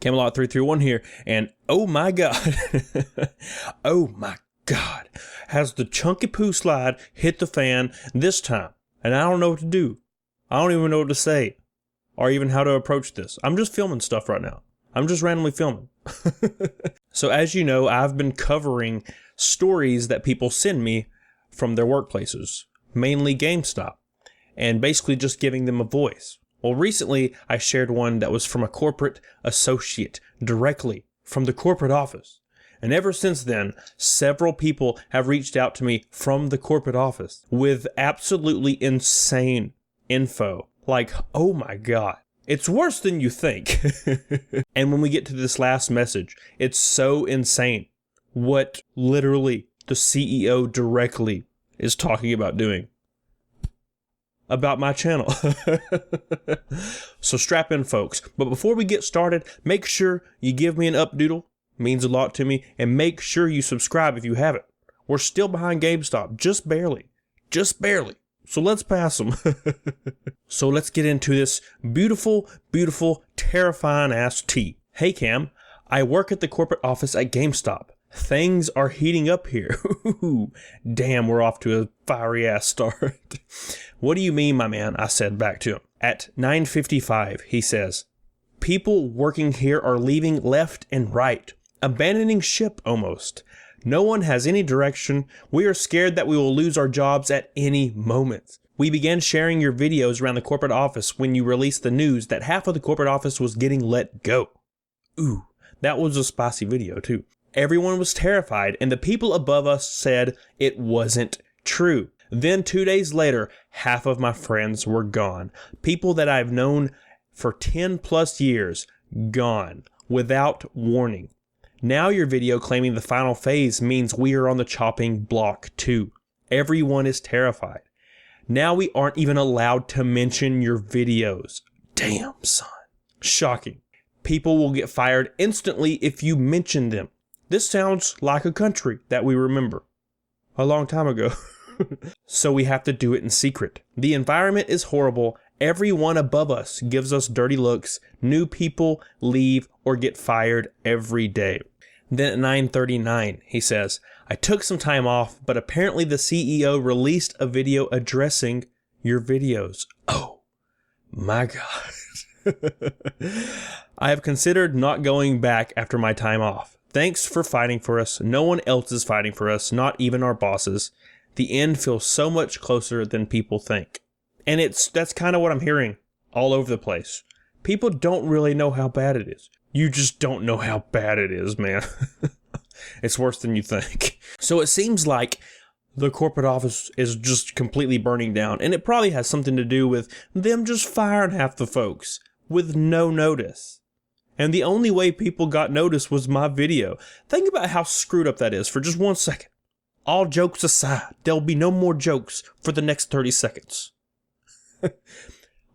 Camelot 331 here, and oh my God, oh my God, has the chunky poo slide hit the fan this time? And I don't know what to do. I don't even know what to say, or even how to approach this. I'm just filming stuff right now. I'm just randomly filming. So as you know, I've been covering stories that people send me from their workplaces, mainly GameStop, and basically just giving them a voice. Well, recently I shared one that was from a corporate associate directly from the corporate office. And ever since then, several people have reached out to me from the corporate office with absolutely insane info. Like, oh my God, it's worse than you think. And when we get to this last message, it's so insane what literally the CEO directly is talking about doing about my channel. So strap in, folks. But before we get started, make sure you give me an updoodle. Means a lot to me. And make sure you subscribe if you haven't. We're still behind GameStop, just barely. Just barely. So let's pass them. So let's get into this beautiful, beautiful, terrifying ass tea. Hey Cam, I work at the corporate office at GameStop. Things are heating up here. Damn, we're off to a fiery ass start. What do you mean, my man? I said back to him. At 9:55, he says, people working here are leaving left and right, abandoning ship almost. No one has any direction. We are scared that we will lose our jobs at any moment. We began sharing your videos around the corporate office when you released the news that half of the corporate office was getting let go. Ooh, that was a spicy video too. Everyone was terrified, and the people above us said it wasn't true. Then 2 days later, half of my friends were gone. People that I've known for 10 plus years, gone, without warning. Now your video claiming the final phase means we are on the chopping block too. Everyone is terrified. Now we aren't even allowed to mention your videos. Damn, son. Shocking. People will get fired instantly if you mention them. This sounds like a country that we remember a long time ago. So we have to do it in secret. The environment is horrible. Everyone above us gives us dirty looks. New people leave or get fired every day. Then at 9:39, he says, I took some time off, but apparently the CEO released a video addressing your videos. Oh my God. I have considered not going back after my time off. Thanks for fighting for us. No one else is fighting for us, not even our bosses. The end feels so much closer than people think. And that's kind of what I'm hearing all over the place. People don't really know how bad it is. You just don't know how bad it is, man. It's worse than you think. So it seems like the corporate office is just completely burning down. And it probably has something to do with them just firing half the folks with no notice. And the only way people got notice was my video. Think about how screwed up that is for just 1 second. All jokes aside, there'll be no more jokes for the next 30 seconds.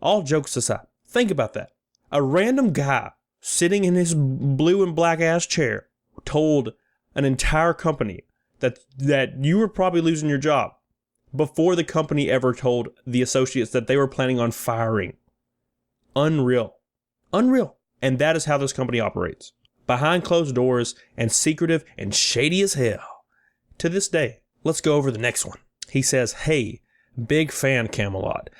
All jokes aside, think about that. A random guy sitting in his blue and black ass chair told an entire company that you were probably losing your job before the company ever told the associates that they were planning on firing. Unreal. Unreal. And that is how this company operates. Behind closed doors and secretive and shady as hell. To this day. Let's go over the next one. He says, hey, big fan, Camelot.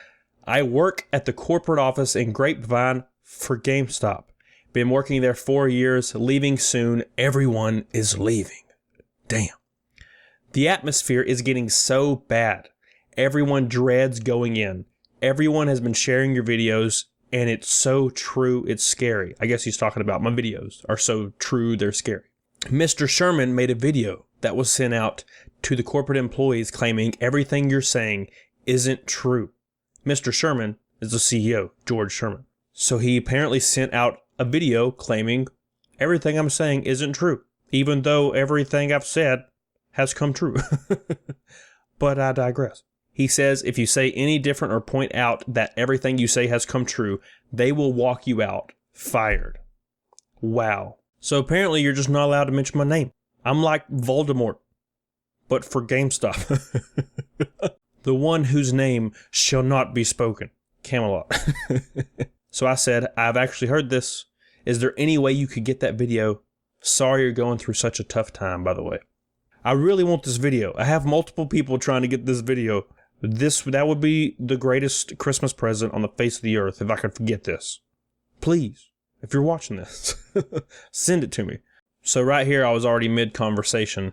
I work at the corporate office in Grapevine for GameStop. Been working there 4 years, leaving soon. Everyone is leaving. Damn. The atmosphere is getting so bad. Everyone dreads going in. Everyone has been sharing your videos, and it's so true, it's scary. I guess he's talking about my videos are so true, they're scary. Mr. Sherman made a video that was sent out to the corporate employees claiming everything you're saying isn't true. Mr. Sherman is the CEO, George Sherman. So he apparently sent out a video claiming everything I'm saying isn't true, even though everything I've said has come true. But I digress. He says if you say any different or point out that everything you say has come true, they will walk you out. Fired. Wow. So apparently you're just not allowed to mention my name. I'm like Voldemort, but for GameStop. The one whose name shall not be spoken. Camelot. So I said, I've actually heard this. Is there any way you could get that video? Sorry you're going through such a tough time, by the way. I really want this video. I have multiple people trying to get this video. That would be the greatest Christmas present on the face of the earth if I could get this. Please, if you're watching this, send it to me. So right here, I was already mid-conversation,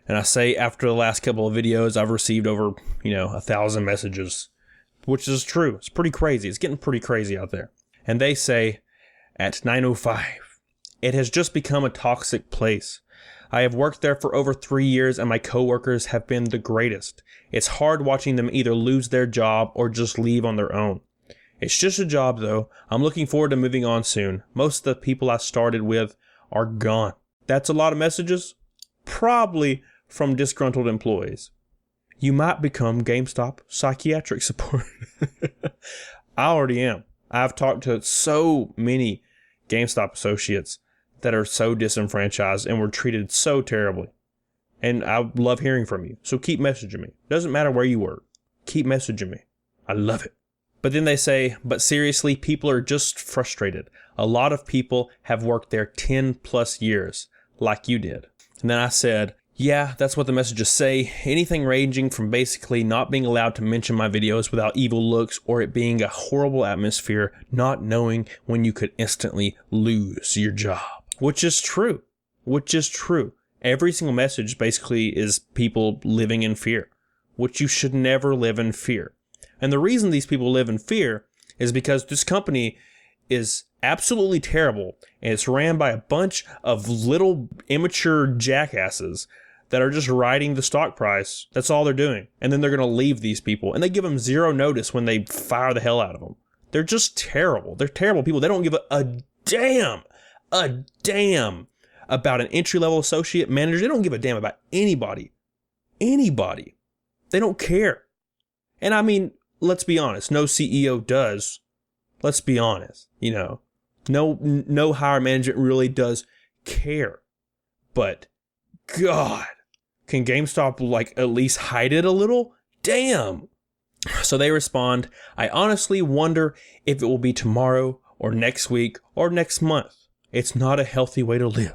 and I say after the last couple of videos, I've received over, 1,000 messages, which is true. It's pretty crazy. It's getting pretty crazy out there. And they say, at 9:05, it has just become a toxic place. I have worked there for over 3 years, and my coworkers have been the greatest. It's hard watching them either lose their job or just leave on their own. It's just a job, though. I'm looking forward to moving on soon. Most of the people I started with are gone. That's a lot of messages, probably from disgruntled employees. You might become GameStop psychiatric support. I already am. I've talked to so many GameStop associates that are so disenfranchised and were treated so terribly. And I love hearing from you. So keep messaging me. Doesn't matter where you work. Keep messaging me. I love it. But then they say, but seriously, people are just frustrated. A lot of people have worked there 10 plus years, like you did. And then I said, yeah, that's what the messages say. Anything ranging from basically not being allowed to mention my videos without evil looks, or it being a horrible atmosphere, not knowing when you could instantly lose your job. Which is true. Every single message basically is people living in fear, which you should never live in fear. And the reason these people live in fear is because this company is absolutely terrible, and it's ran by a bunch of little immature jackasses that are just riding the stock price. That's all they're doing. And then they're going to leave these people, and they give them zero notice when they fire the hell out of them. They're just terrible. They're terrible people. They don't give a damn about an entry-level associate manager. They don't give a damn about anybody. They don't care. And I mean, let's be honest. No CEO does. Let's be honest. No higher management really does care. But God, can GameStop at least hide it a little? Damn. So they respond, I honestly wonder if it will be tomorrow or next week or next month. It's not a healthy way to live.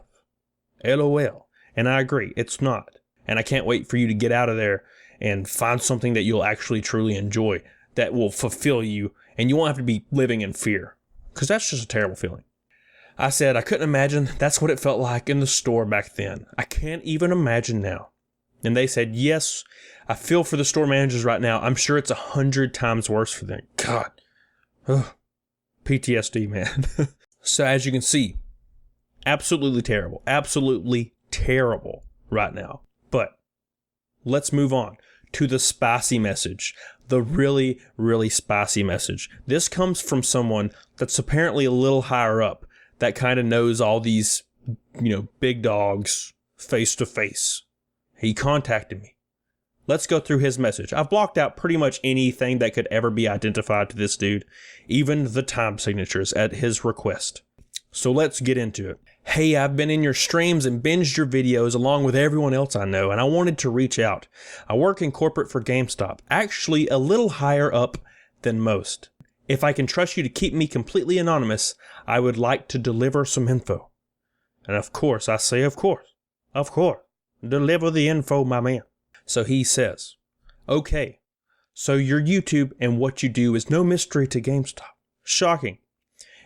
LOL. And I agree, it's not. And I can't wait for you to get out of there and find something that you'll actually truly enjoy, that will fulfill you, and you won't have to be living in fear. Because that's just a terrible feeling. I said I couldn't imagine that's what it felt like in the store back then. I can't even imagine now. And they said, yes, I feel for the store managers right now. I'm sure it's 100 times worse for them. God. Ugh. PTSD, man. So as you can see, absolutely terrible. Absolutely terrible right now. But let's move on to the spicy message. The really, really spicy message. This comes from someone that's apparently a little higher up, that kind of knows all these, big dogs face to face. He contacted me. Let's go through his message. I've blocked out pretty much anything that could ever be identified to this dude, even the time signatures at his request. So let's get into it. Hey, I've been in your streams and binged your videos along with everyone else I know, and I wanted to reach out. I work in corporate for GameStop, actually a little higher up than most. If I can trust you to keep me completely anonymous, I would like to deliver some info. And of course, I say of course, deliver the info, my man. So he says, okay, so your YouTube and what you do is no mystery to GameStop. Shocking.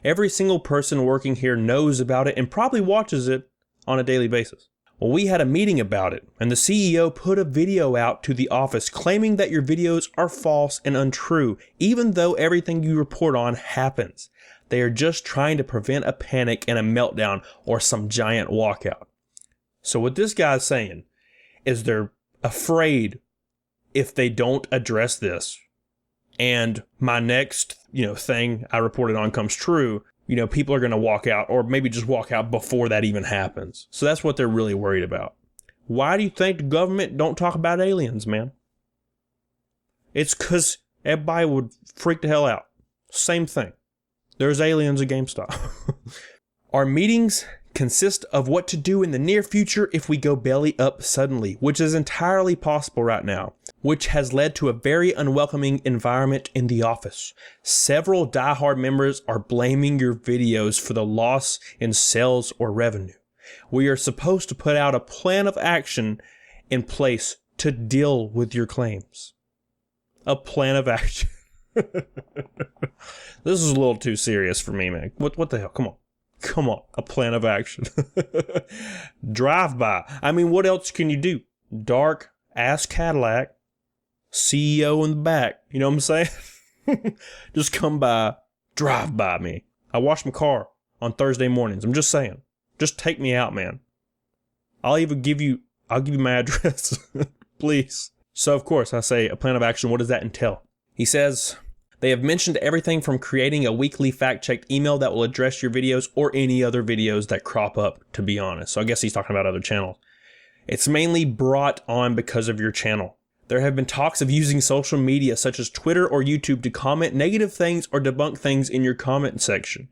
Every single person working here knows about it and probably watches it on a daily basis. Well, we had a meeting about it, and the CEO put a video out to the office claiming that your videos are false and untrue, even though everything you report on happens. They are just trying to prevent a panic and a meltdown or some giant walkout. So what this guy's saying is they're afraid if they don't address this, and my next, thing I reported on comes true, people are going to walk out, or maybe just walk out before that even happens. So that's what they're really worried about. Why do you think the government don't talk about aliens, man? It's because everybody would freak the hell out. Same thing. There's aliens at GameStop. Our meetings consist of what to do in the near future if we go belly up suddenly, which is entirely possible right now, which has led to a very unwelcoming environment in the office. Several diehard members are blaming your videos for the loss in sales or revenue. We are supposed to put out a plan of action in place to deal with your claims. A plan of action. This is a little too serious for me, man. What the hell? Come on. A plan of action. Drive by. I mean, what else can you do? Dark ass Cadillac, CEO in the back. You know what I'm saying? Just come by, drive by me. I wash my car on Thursday mornings. I'm just saying. Just take me out, man. I'll give you my address. Please. So, of course, I say a plan of action. What does that entail? He says, they have mentioned everything from creating a weekly fact-checked email that will address your videos or any other videos that crop up, to be honest. So I guess he's talking about other channels. It's mainly brought on because of your channel. There have been talks of using social media such as Twitter or YouTube to comment negative things or debunk things in your comment section.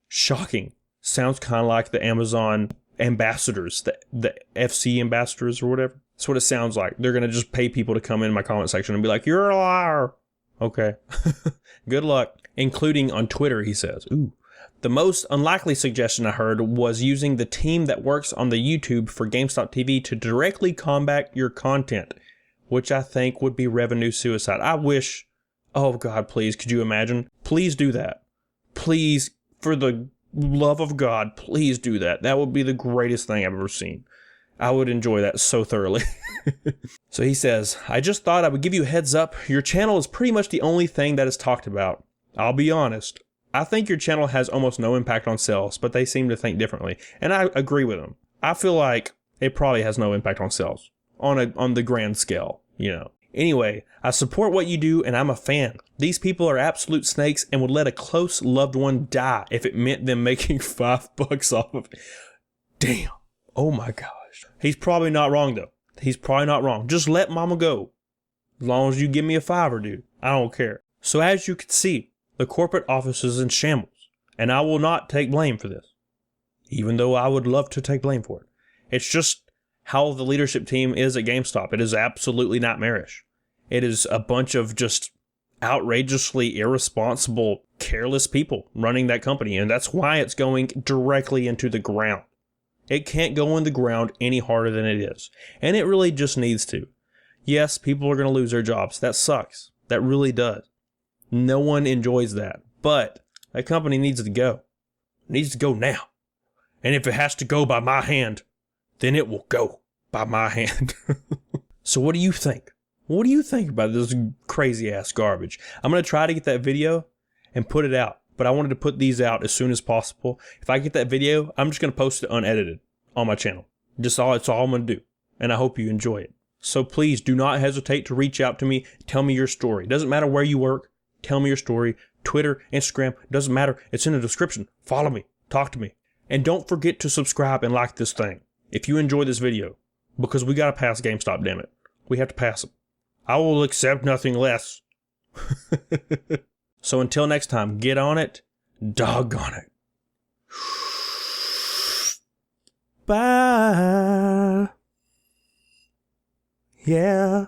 Shocking. Sounds kind of like the Amazon ambassadors, the FC ambassadors or whatever. That's what it sounds like. They're going to just pay people to come in my comment section and be like, you're a liar. Okay. Good luck. Including on Twitter, he says. Ooh. The most unlikely suggestion I heard was using the team that works on the YouTube for Gamestop TV to directly combat your content, which I think would be revenue suicide. I wish, oh God, please, could you imagine? Please do that. Please, for the love of God, please do that. That would be the greatest thing I've ever seen. I would enjoy that so thoroughly. So he says, I just thought I would give you a heads up. Your channel is pretty much the only thing that is talked about. I'll be honest. I think your channel has almost no impact on sales, but they seem to think differently. And I agree with them. I feel like it probably has no impact on sales on the grand scale, you know. Anyway, I support what you do and I'm a fan. These people are absolute snakes and would let a close loved one die if it meant them making $5 off of it. Damn. Oh my gosh. He's probably not wrong though. He's probably not wrong. Just let mama go. As long as you give me a $5, dude. I don't care. So as you can see, the corporate office is in shambles, and I will not take blame for this, even though I would love to take blame for it. It's just how the leadership team is at GameStop. It is absolutely nightmarish. It is a bunch of just outrageously irresponsible, careless people running that company, and that's why it's going directly into the ground. It can't go in the ground any harder than it is, and it really just needs to. Yes, people are going to lose their jobs. That sucks. That really does. No one enjoys that, but that company needs to go. It needs to go now. And if it has to go by my hand, then it will go by my hand. So what do you think? What do you think about this crazy ass garbage? I'm going to try to get that video and put it out, but I wanted to put these out as soon as possible. If I get that video, I'm just going to post it unedited on my channel. It's all I'm going to do, and I hope you enjoy it. So please do not hesitate to reach out to me. Tell me your story. Doesn't matter where you work. Tell me your story. Twitter, Instagram, doesn't matter. It's in the description. Follow me. Talk to me. And don't forget to subscribe and like this thing if you enjoy this video, because we got to pass GameStop, damn it. We have to pass them. I will accept nothing less. So until next time, get on it. Doggone it. Bye. Yeah.